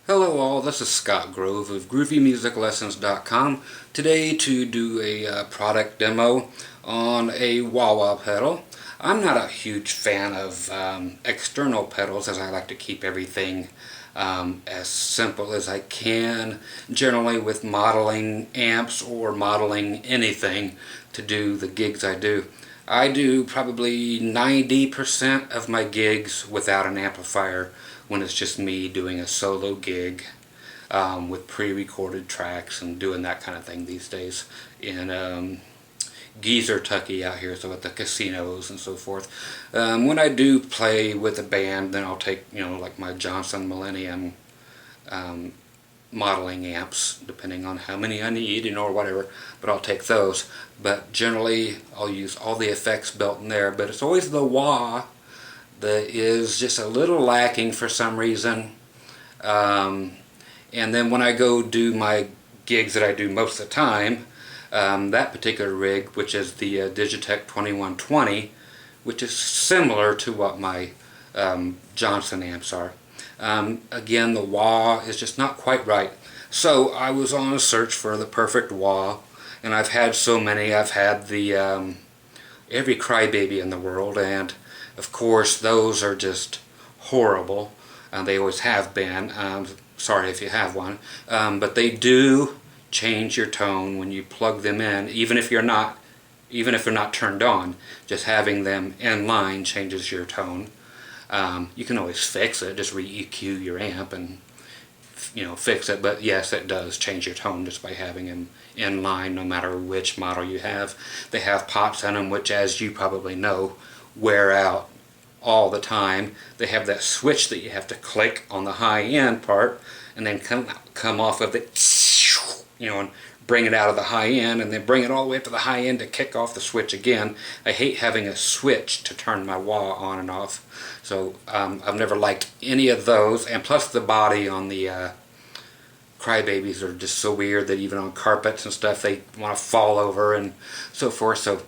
Hello all, this is Scott Grove of GroovyMusicLessons.com. Today to do a product demo on a wah-wah pedal. I'm not a huge fan of external pedals, as I like to keep everything as simple as I can, generally with modeling amps or modeling anything to do the gigs I do. I do probably 90% of my gigs without an amplifier when it's just me doing a solo gig with pre-recorded tracks and doing that kind of thing these days in Geezer, Tucky out here, so at the casinos and so forth. When I do play with a band, then I'll take, like my Johnson Millennium modeling amps, depending on how many I need, or whatever, but I'll take those. But generally, I'll use all the effects built in there, but it's always the wah that is just a little lacking for some reason. And then when I go do my gigs that I do most of the time, that particular rig, which is the Digitech 2120, which is similar to what my Johnson amps are. Again, the wah is just not quite right. So I was on a search for the perfect wah, and I've had so many. I've had the every crybaby in the world, and of course those are just horrible. They always have been. Sorry if you have one, but they do change your tone when you plug them in, even if they're not turned on. Just having them in line changes your tone. You can always fix it, just re-EQ your amp and fix it, but yes, it does change your tone just by having them in line, no matter which model you have. They have pots in them, which, as you probably know, wear out all the time. They have that switch that you have to click on the high end part and then come off of it, and bring it out of the high end, and then bring it all the way up to the high end to kick off the switch again. I hate having a switch to turn my wah on and off, so I've never liked any of those. And plus the body on the crybabies are just so weird that even on carpets and stuff they want to fall over and so forth. So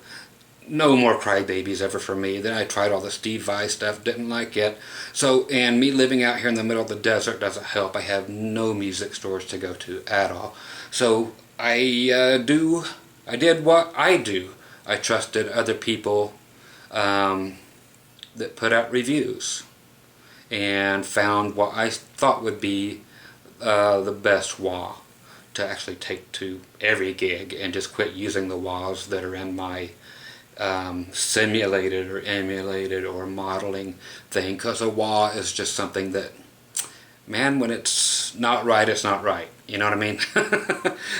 no more crybabies ever for me. Then I tried all the Steve Vai stuff, didn't like it. So, and me living out here in the middle of the desert doesn't help. I have no music stores to go to at all. So I did what I do. I trusted other people that put out reviews and found what I thought would be the best wah to actually take to every gig, and just quit using the wahs that are in my simulated or emulated or modeling thing, because a wah is just something that, man, when it's not right, it's not right. You know what I mean?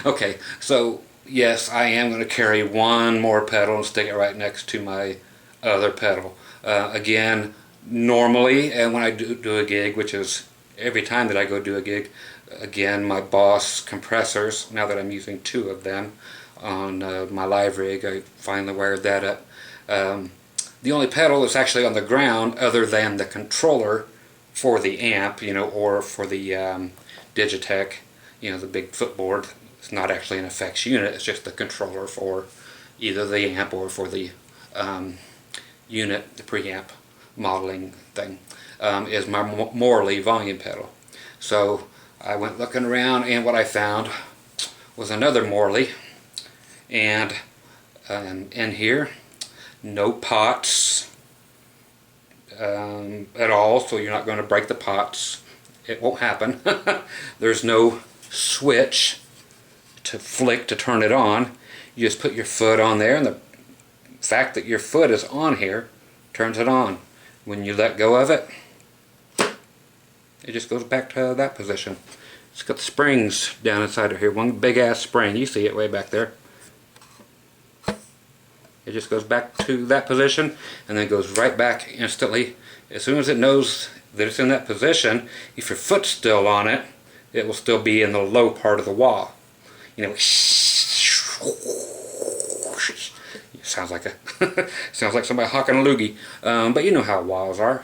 Okay, so yes, I am going to carry one more pedal and stick it right next to my other pedal. Again, normally, and when I do a gig, which is every time that I go do a gig, again, my Boss compressors, now that I'm using two of them on my live rig, I finally wired that up. The only pedal that's actually on the ground, other than the controller for the amp, or for the Digitech, the big footboard, it's not actually an effects unit, it's just the controller for either the amp or for the unit, the preamp modeling thing, is my Morley volume pedal. So I went looking around, and what I found was another Morley, and in here, no pots at all, so you're not going to break the pots. It won't happen. There's no switch to flick to turn it on. You just put your foot on there, and the fact that your foot is on here turns it on. When you let go of it, it just goes back to that position. It's got the springs down inside of here, one big ass spring. You see it way back there. It just goes back to that position and then goes right back instantly. As soon as it knows that it's in that position, if your foot's still on it, it will still be in the low part of the wah. Sounds like sounds like somebody hawking a loogie, but you know how wahs are.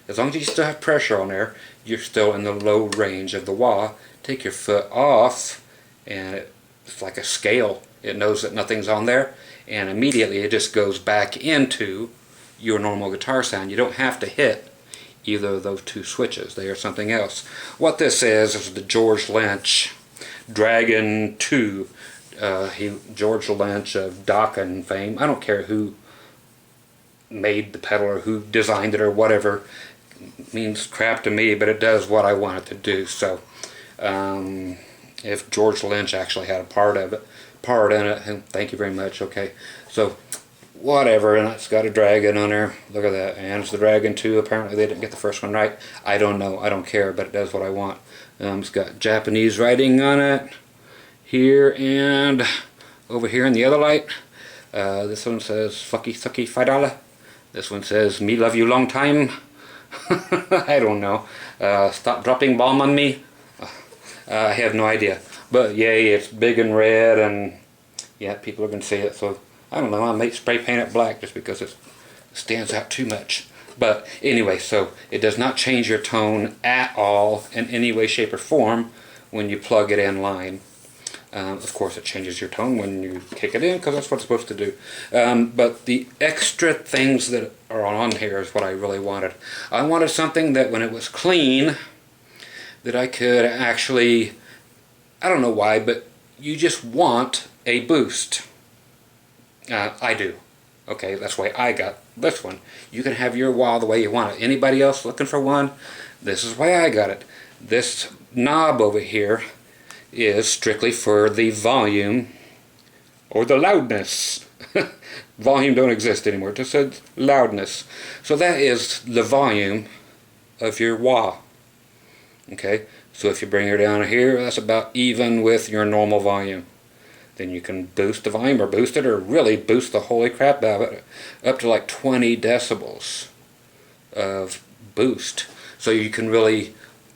As long as you still have pressure on there, you're still in the low range of the wah. Take your foot off, and it's like a scale. It knows that nothing's on there, and immediately it just goes back into your normal guitar sound. You don't have to hit either of those two switches. They are something else. What this is the George Lynch Dragon 2. George Lynch of Dokken fame. I don't care who made the pedal or who designed it or whatever. It means crap to me, but it does what I want it to do. So if George Lynch actually had a part in it, and thank you very much. Okay, so whatever, and it's got a dragon on there. Look at that, and it's the Dragon 2. Apparently they didn't get the first one right. I don't know, I don't care, but it does what I want. It's got Japanese writing on it here and over here in the other light. This one says fucky sucky $5. This one says me love you long time. I don't know. Stop dropping bomb on me. I have no idea. But yay, it's big and red, and yeah, people are going to see it. So I don't know, I might spray paint it black just because it stands out too much. But anyway, so it does not change your tone at all in any way, shape, or form when you plug it in line. Of course, it changes your tone when you kick it in, because that's what it's supposed to do. But the extra things that are on here is what I really wanted. I wanted something that when it was clean, that I could actually, I don't know why, but you just want a boost. I do. Okay, that's why I got this one. You can have your wah the way you want it. Anybody else looking for one? This is why I got it. This knob over here is strictly for the volume or the loudness. Volume don't exist anymore. It just says loudness. So that is the volume of your wah. Okay, so if you bring her down here, that's about even with your normal volume. Then you can boost the volume or boost it, or really boost the holy crap out of it up to like 20 decibels of boost. So you can really,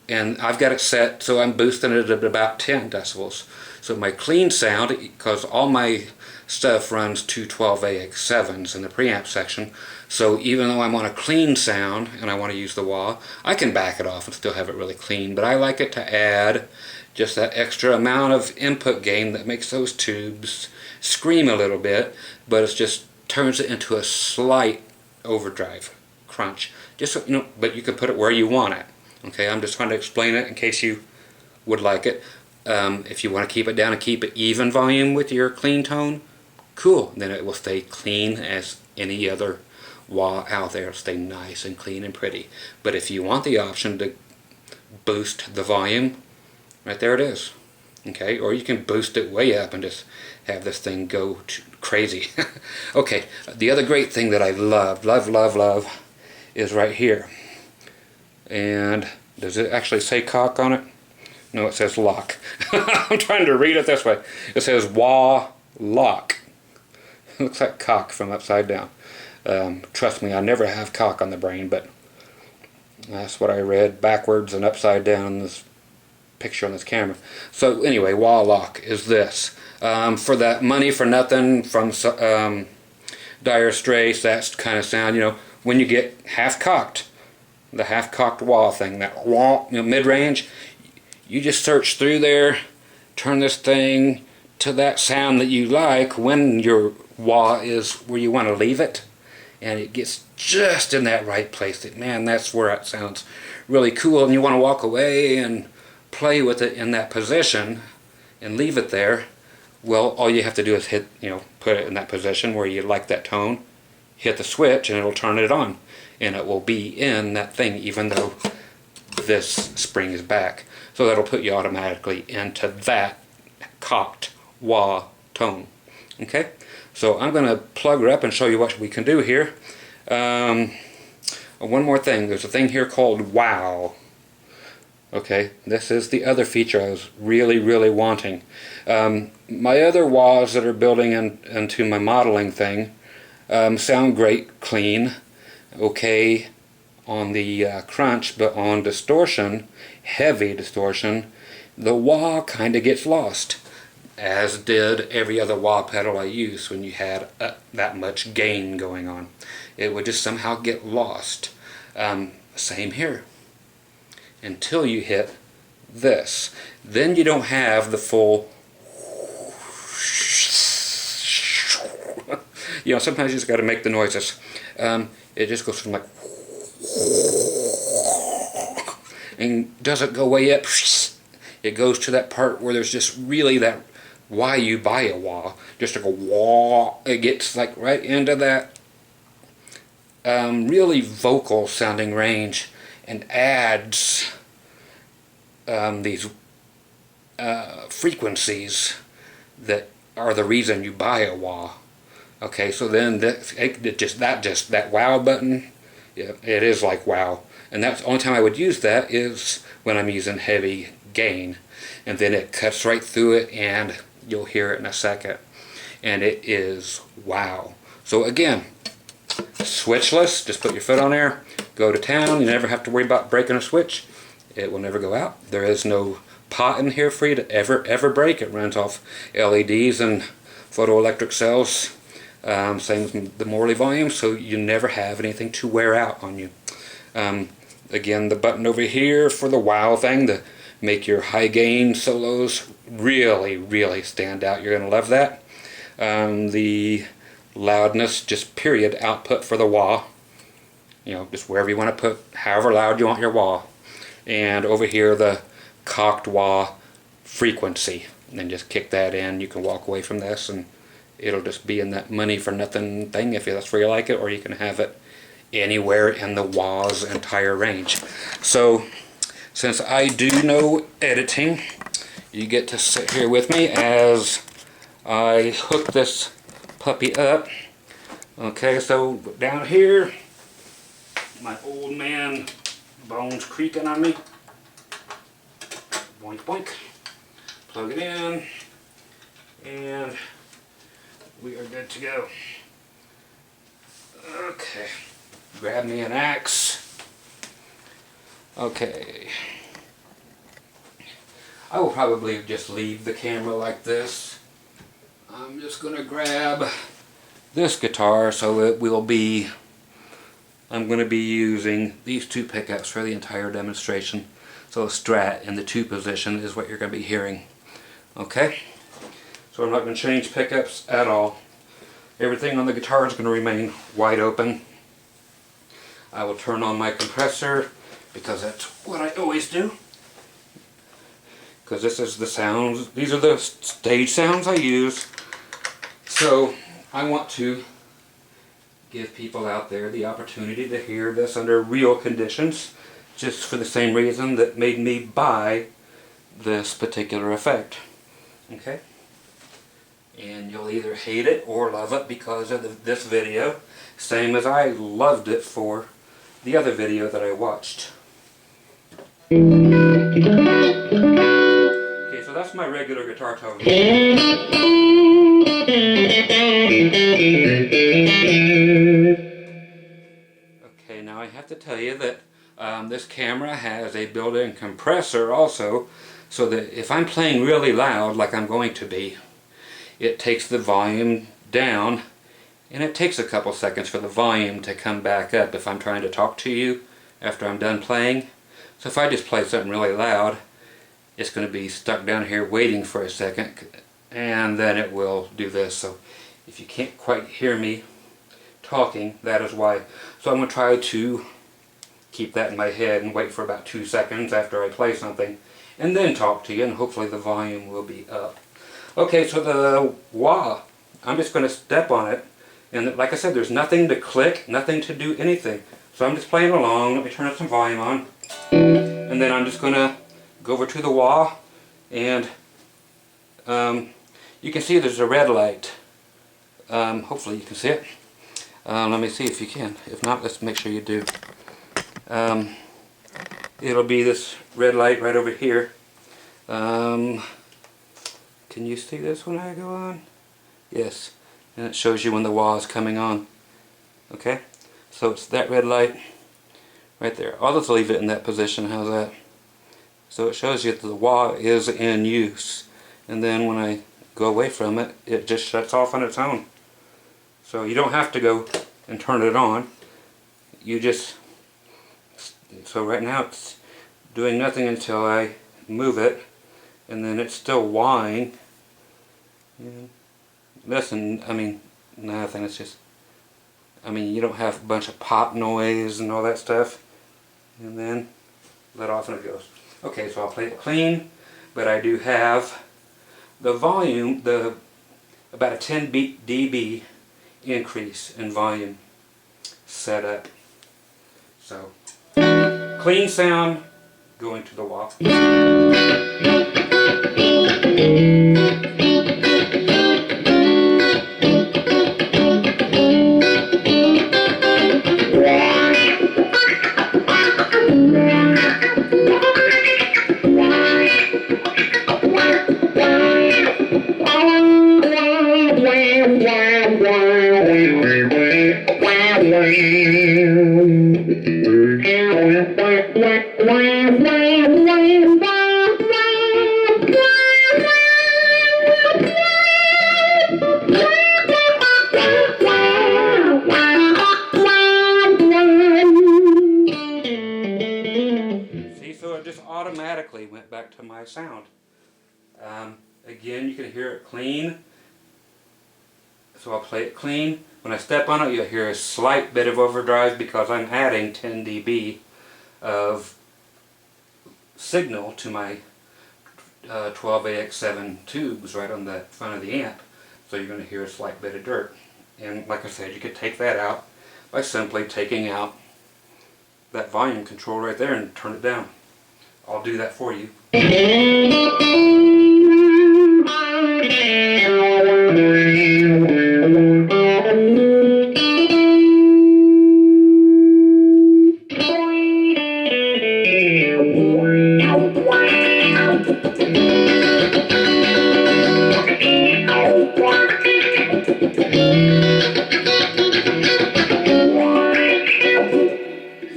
and I've got it set so I'm boosting it at about 10 decibels. So my clean sound, because all my stuff runs 212AX7s in the preamp section, so even though I want a clean sound and I want to use the wah, I can back it off and still have it really clean. But I like it to add just that extra amount of input gain that makes those tubes scream a little bit, but it just turns it into a slight overdrive crunch. Just so, you know, but you can put it where you want it. Okay, I'm just trying to explain it in case you would like it. If you want to keep it down and keep it even volume with your clean tone, cool. Then it will stay clean as any other wah out there. It'll stay nice and clean and pretty. But if you want the option to boost the volume, right there it is. Okay, or you can boost it way up and just have this thing go crazy. Okay, the other great thing that I love is right here. And does it actually say cock on it? No, it says lock. I'm trying to read it this way. It says wah lock. It looks like cock from upside down. Trust me, I never have cock on the brain, but that's what I read backwards and upside down in this picture on this camera. So anyway, wah lock is this. For that money for nothing from Dire Straits, that kind of sound, you know, when you get half cocked, the half cocked wah thing, that wah, you know, mid range, you just search through there, turn this thing to that sound that you like when your wah is where you want to leave it, and it gets just in that right place. Man, that's where it sounds really cool, and you want to walk away and play with it in that position and leave it there. Well, all you have to do is hit, you know, put it in that position where you like that tone, hit the switch, and it'll turn it on, and it will be in that thing even though this spring is back. So that'll put you automatically into that cocked wah tone. Okay, so I'm going to plug her up and show you what we can do here. One more thing, there's a thing here called wow. Okay, this is the other feature I was really wanting. My other wahs that are building into my modeling thing sound great, clean, okay on the crunch, but on distortion, heavy distortion, the wah kind of gets lost, as did every other wah pedal I used when you had that much gain going on. It would just somehow get lost. Same here. Until you hit this. Then you don't have the full, you know, sometimes you just got to make the noises. It just goes from like, and doesn't go way up. It goes to that part where there's just really that why you buy a wah. Just like a wah. It gets like right into that really vocal sounding range and adds these frequencies that are the reason you buy a wah. Okay, so then that wow button, yeah, it is like wow. And that's the only time I would use that is when I'm using heavy gain. And then it cuts right through it and you'll hear it in a second. And it is wow. So again, switchless, just put your foot on there, go to town, you never have to worry about breaking a switch. It will never go out. There is no pot in here for you to ever break. It runs off LEDs and photoelectric cells. Same with the Morley volume, so you never have anything to wear out on you. Again, the button over here for the wow thing to make your high gain solos really stand out. You're going to love that. The loudness, just period, output for the wah. You know, just wherever you want to put, however loud you want your wah. And over here, the cocked wah frequency. And then just kick that in. You can walk away from this and it'll just be in that money for nothing thing if that's where you like it, or you can have it anywhere in the wah's entire range. So since I do know editing, you get to sit here with me as I hook this puppy up. Okay, so down here, my old man bones creaking on me. Boink boink. Plug it in and we are good to go. Okay, grab me an axe. Okay, I will probably just leave the camera like this. I'm just going to grab this guitar, so it will be, I'm going to be using these two pickups for the entire demonstration. So a Strat in the 2 position is what you're going to be hearing. Okay? So I'm not going to change pickups at all. Everything on the guitar is going to remain wide open. I will turn on my compressor because that's what I always do. Because this is the sounds, these are the stage sounds I use. So I want to give people out there the opportunity to hear this under real conditions, just for the same reason that made me buy this particular effect. Okay? And you'll either hate it or love it because of this video, same as I loved it for the other video that I watched. Okay, so that's my regular guitar tone. Okay, now I have to tell you that this camera has a built-in compressor also, so that if I'm playing really loud, like I'm going to be, it takes the volume down, and it takes a couple seconds for the volume to come back up if I'm trying to talk to you after I'm done playing. So if I just play something really loud, it's going to be stuck down here waiting for a second, and then it will do this. So if you can't quite hear me talking, that is why. So I'm going to try to keep that in my head and wait for about 2 seconds after I play something, and then talk to you, and hopefully the volume will be up. Okay, so the wah, I'm just going to step on it, and like I said, there's nothing to click, nothing to do anything. So I'm just playing along. Let me turn up some volume on, and then I'm just going to go over to the wah, and you can see there's a red light. Hopefully you can see it. Let me see if you can. If not, let's make sure you do. It'll be this red light right over here. Can you see this when I go on? Yes. And it shows you when the wah is coming on. Okay? So it's that red light right there. I'll just leave it in that position. How's that? So it shows you that the wah is in use. And then when I go away from it, it just shuts off on its own. So you don't have to go and turn it on. You just... So right now it's doing nothing until I move it. And then it's still wahing. Listen, I mean, nothing. It's just... I mean, you don't have a bunch of pop noise and all that stuff. And then let off and it goes. Okay, so I'll play it clean, but I do have the volume, about a 10 dB increase in volume set up. So, clean sound going to the wah. See, so it just automatically went back to my sound. Again, you can hear it clean. So I'll play it clean. When I step on it, you'll hear a slight bit of overdrive because I'm adding 10 dB of signal to my 12AX7 tubes right on the front of the amp. So you're going to hear a slight bit of dirt. And like I said, you could take that out by simply taking out that volume control right there and turn it down. I'll do that for you.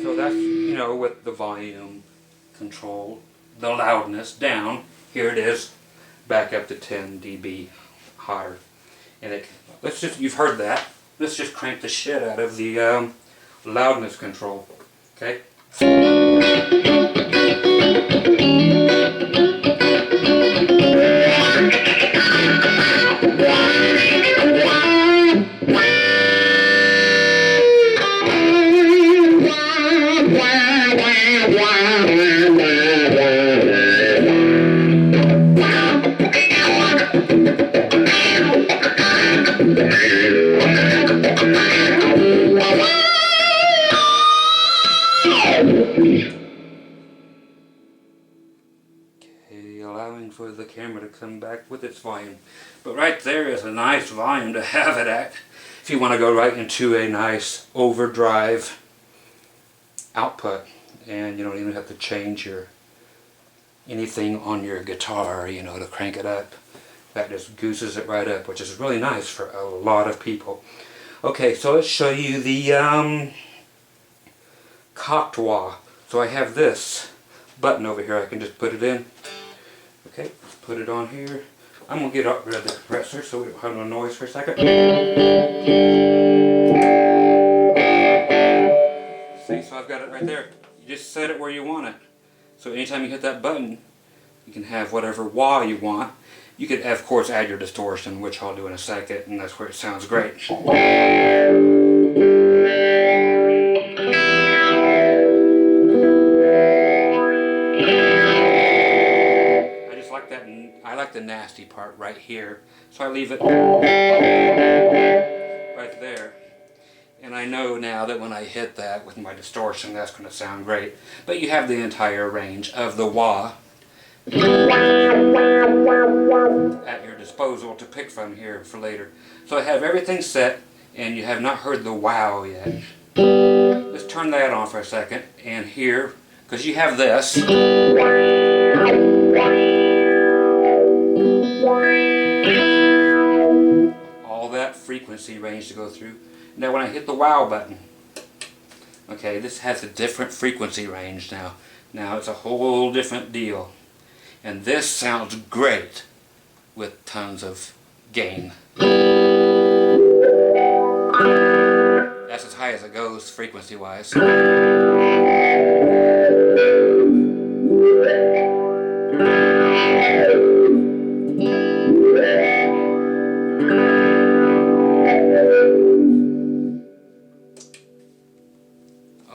So that's, you know, with the volume control, the loudness down. Here it is, back up to 10 dB hotter. And you've heard that. Let's just crank the shit out of the loudness control. Okay? Allowing for the camera to come back with its volume. But right there is a nice volume to have it at if you want to go right into a nice overdrive output, and you don't even have to change anything on your guitar, you know, to crank it up. That just gooses it right up, which is really nice for a lot of people. Okay, so let's show you the cocked wah. So I have this button over here. I can just put it in. Okay, let's put it on here. I'm going to get rid of the compressor so we don't have no noise for a second. See, so I've got it right there. You just set it where you want it. So anytime you hit that button, you can have whatever wah you want. You could, of course, add your distortion, which I'll do in a second, and that's where it sounds great. I like the nasty part right here, so I leave it right there. And I know now that when I hit that with my distortion, that's going to sound great. But you have the entire range of the wah at your disposal to pick from here for later. So I have everything set, and you have not heard the wow yet. Let's turn that on for a second, and here, because you have this. All that frequency range to go through. Now when I hit the wow button, okay, this has a different frequency range now. Now it's a whole different deal. And this sounds great with tons of gain. That's as high as it goes frequency wise.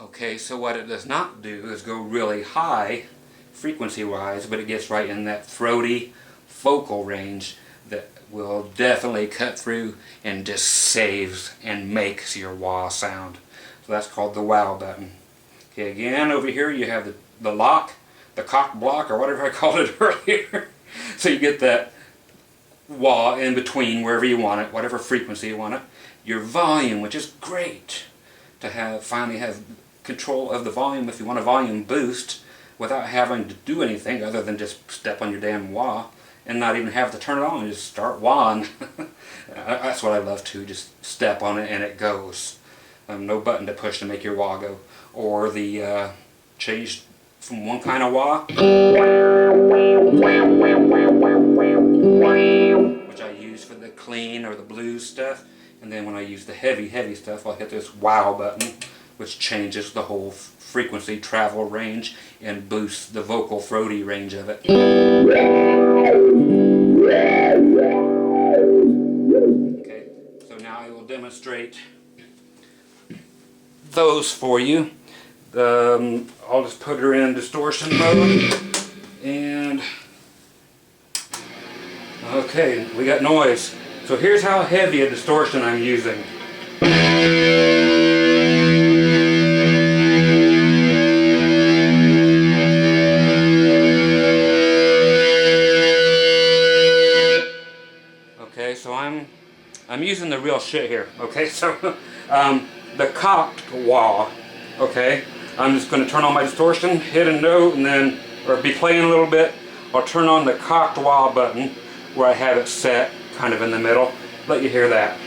Okay, so what it does not do is go really high frequency-wise, but it gets right in that throaty vocal range that will definitely cut through and just saves and makes your wah sound. So that's called the wow button. Okay, again, over here you have the lock, the cock block, or whatever I called it earlier. So you get that wah in between wherever you want it, whatever frequency you want it. Your volume, which is great to finally have control of the volume if you want a volume boost without having to do anything other than just step on your damn wah and not even have to turn it on, just start wahing. That's what I love too, just step on it and it goes. No button to push to make your wah go. Or the change from one kind of wah, which I use for the clean or the blues stuff, and then when I use the heavy stuff, I'll hit this wow button, which changes the whole frequency travel range and boosts the vocal throaty range of it. Okay, so now I will demonstrate those for you. I'll just put her in distortion mode, and okay, we got noise. So here's how heavy a distortion I'm using. Okay, so I'm using the real shit here. Okay, so the cocked wah. Okay, I'm just going to turn on my distortion, hit a note, and then, or be playing a little bit. I'll turn on the cocked wah button where I have it set kind of in the middle. Let you hear that.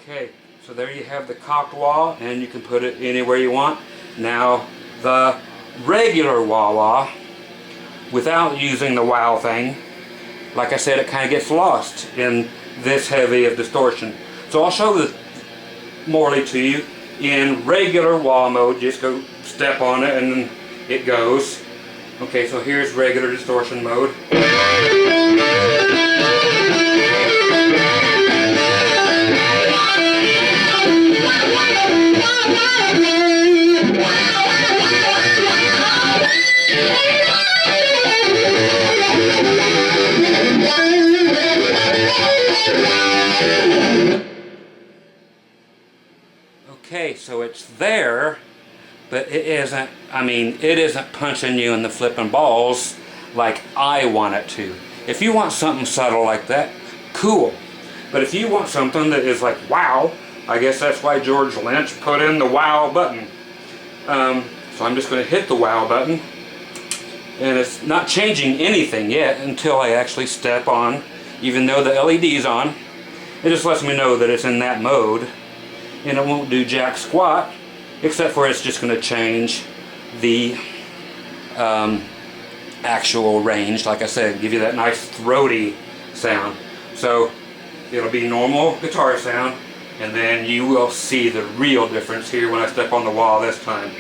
Okay, so there you have the cocked wah, and you can put it anywhere you want. Now, the regular wah-wah, without using the wow thing, like I said, it kind of gets lost in this heavy of distortion. So I'll show the Morley to you in regular wah mode. Just go step on it and then it goes. Okay, so here's regular distortion mode. Okay, so it's there, but it isn't, it isn't punching you in the flipping balls like I want it to. If you want something subtle like that, cool. But if you want something that is like, wow, I guess that's why George Lynch put in the wow button. So I'm just going to hit the wow button, and it's not changing anything yet until I actually step on, even though the LED's on. It just lets me know that it's in that mode, and it won't do jack squat, except for it's just going to change the actual range, like I said, give you that nice throaty sound. So it'll be normal guitar sound, and then you will see the real difference here when I step on the wall this time.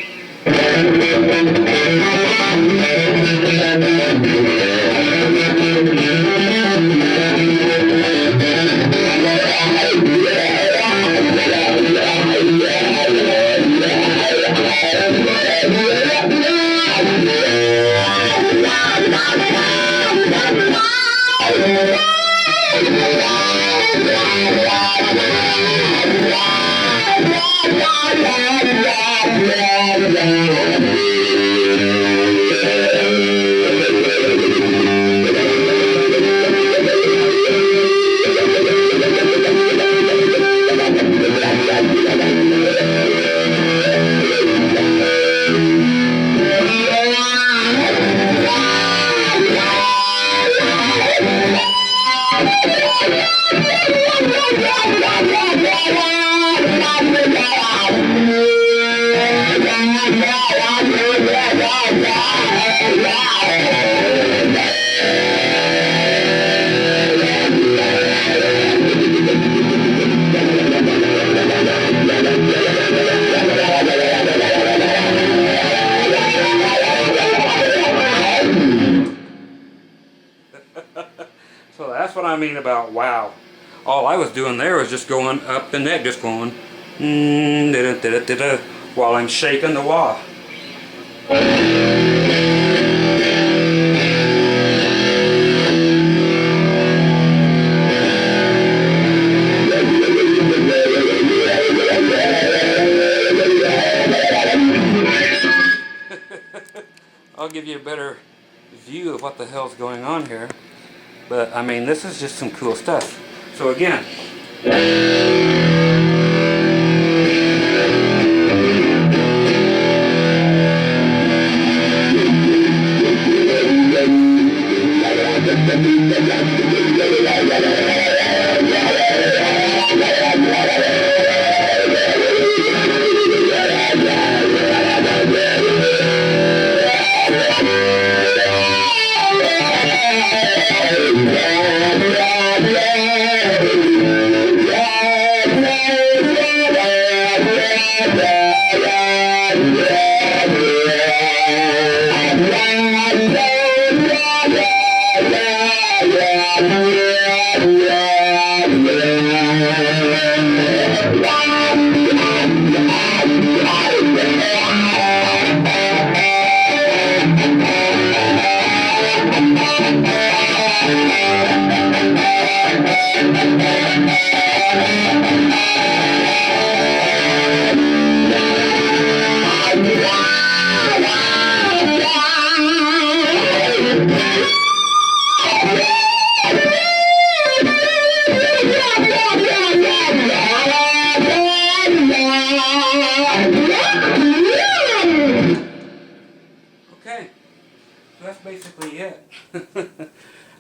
So that's what I mean about wow. All I was doing there was just going up the neck, just going while I'm shaking the wah. I'll give you a better view of what the hell's going on here. But I mean, this is just some cool stuff. So again, okay, so that's basically it.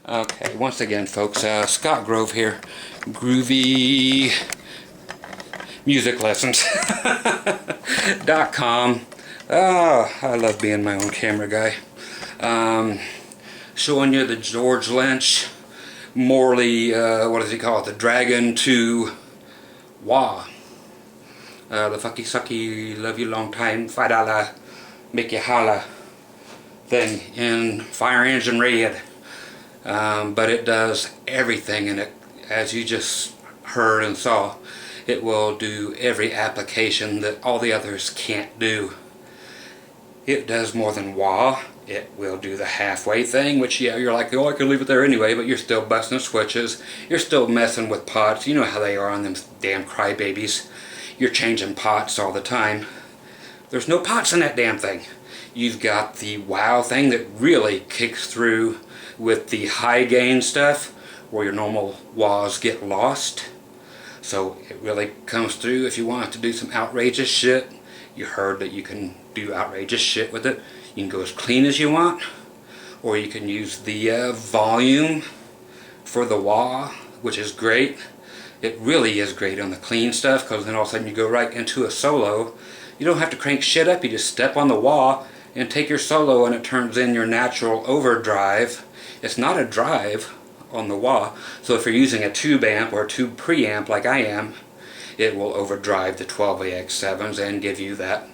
Okay, once again folks, Scott Grove here, Groovy Music Lessons.com. Oh, I love being my own camera guy. Showing you the George Lynch, Morley, what does he call it, the Dragon 2 wah. The fucky sucky, love you long time, $5, make you holla thing in fire engine red. But it does everything, and it, as you just heard and saw, it will do every application that all the others can't do. It does more than wah. It will do the halfway thing, which, yeah, you're like, oh, I could leave it there anyway, but you're still busting switches. You're still messing with pots. You know how they are on them damn crybabies. You're changing pots all the time. There's no pots in that damn thing. You've got the wow thing that really kicks through with the high gain stuff, where your normal wahs get lost. So it really comes through if you want to do some outrageous shit. You heard that you can do outrageous shit with it. You can go as clean as you want, or you can use the volume for the wah, which is great. It really is great on the clean stuff, because then all of a sudden you go right into a solo. You don't have to crank shit up, you just step on the wah and take your solo, and it turns in your natural overdrive. It's not a drive on the wah, so if you're using a tube amp or a tube preamp like I am, it will overdrive the 12AX7s and give you that,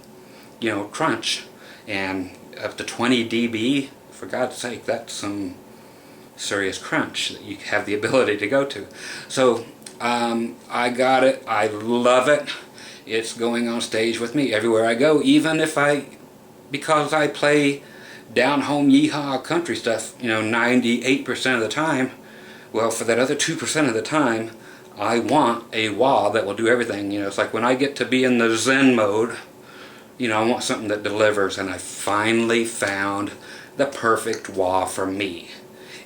you know, crunch. And up to 20 dB, for God's sake, that's some serious crunch that you have the ability to go to. So I got it, I love it. It's going on stage with me everywhere I go, even if because I play down home yeehaw country stuff, you know, 98% of the time. Well, for that other 2% of the time, I want a wah that will do everything. You know, it's like when I get to be in the Zen mode, you know, I want something that delivers, and I finally found the perfect wah for me.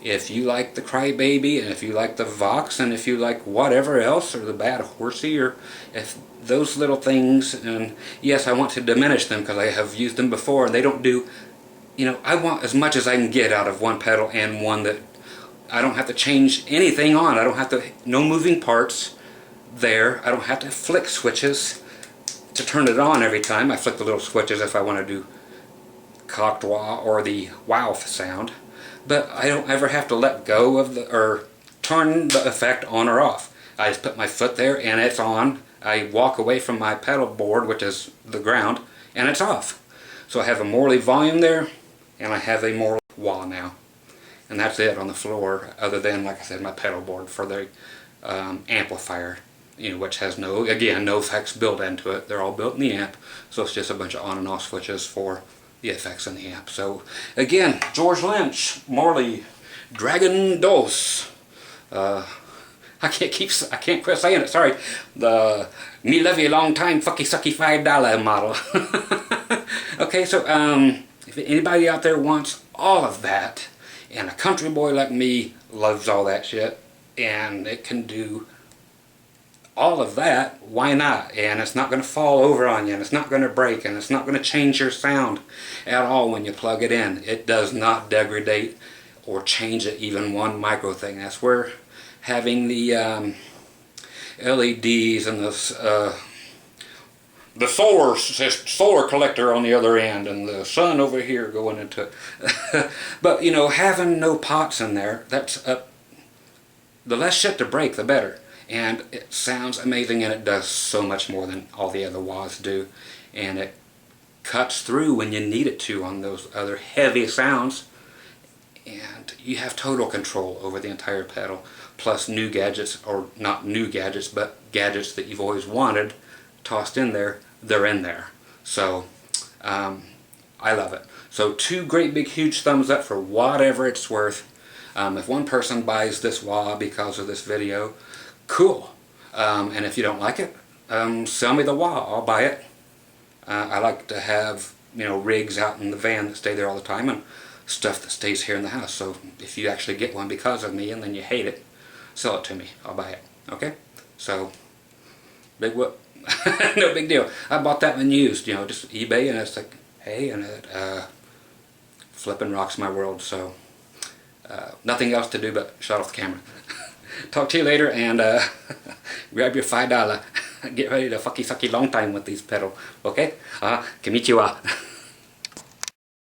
If you like the Crybaby, and if you like the Vox, and if you like whatever else, or the Bad Horsey, or if those little things, and yes, I want to diminish them because I have used them before, and they don't do, you know, I want as much as I can get out of one pedal, and one that I don't have to change anything on. I don't have to, no moving parts there. I don't have to flick switches. to turn it on every time. I flick the little switches if I want to do cocked wah or the wow sound, but I don't ever have to let go of or turn the effect on or off. I just put my foot there and it's on. I walk away from my pedal board, which is the ground, and it's off. So I have a Morley volume there, and I have a Morley wah now. And that's it on the floor, other than, like I said, my pedal board for the amplifier, which has no effects built into it. They're all built in the amp, so it's just a bunch of on and off switches for the effects in the amp. So again, George Lynch, Morley, Dragon Dos. I can't quit saying it, sorry. The Me Love You Long Time Fucky Sucky $5 model. Okay, so if anybody out there wants all of that, and a country boy like me loves all that shit, and it can do all of that, why not? And it's not going to fall over on you, and it's not going to break, and it's not going to change your sound at all when you plug it in. It does not degrade or change it even one micro thing. That's where having the LEDs and the solar collector on the other end and the sun over here going into it. But having no pots in there, that's the less shit to break, the better. And it sounds amazing, and it does so much more than all the other wahs do. And it cuts through when you need it to on those other heavy sounds. And you have total control over the entire pedal, plus new gadgets, or not new gadgets, but gadgets that you've always wanted tossed in there. They're in there. So I love it. So 2 great big huge thumbs up for whatever it's worth. If one person buys this wah because of this video, cool. And if you don't like it, sell me the wah. I'll buy it. I like to have rigs out in the van that stay there all the time, and stuff that stays here in the house. So if you actually get one because of me and then you hate it, sell it to me. I'll buy it. Okay? So big whoop. No big deal. I bought that one used, just eBay, and it's like, hey, and it flipping rocks my world. So nothing else to do but shut off the camera. Talk to you later, and grab your $5. Get ready to fucky sucky long time with these pedals. Okay? Konnichiwa.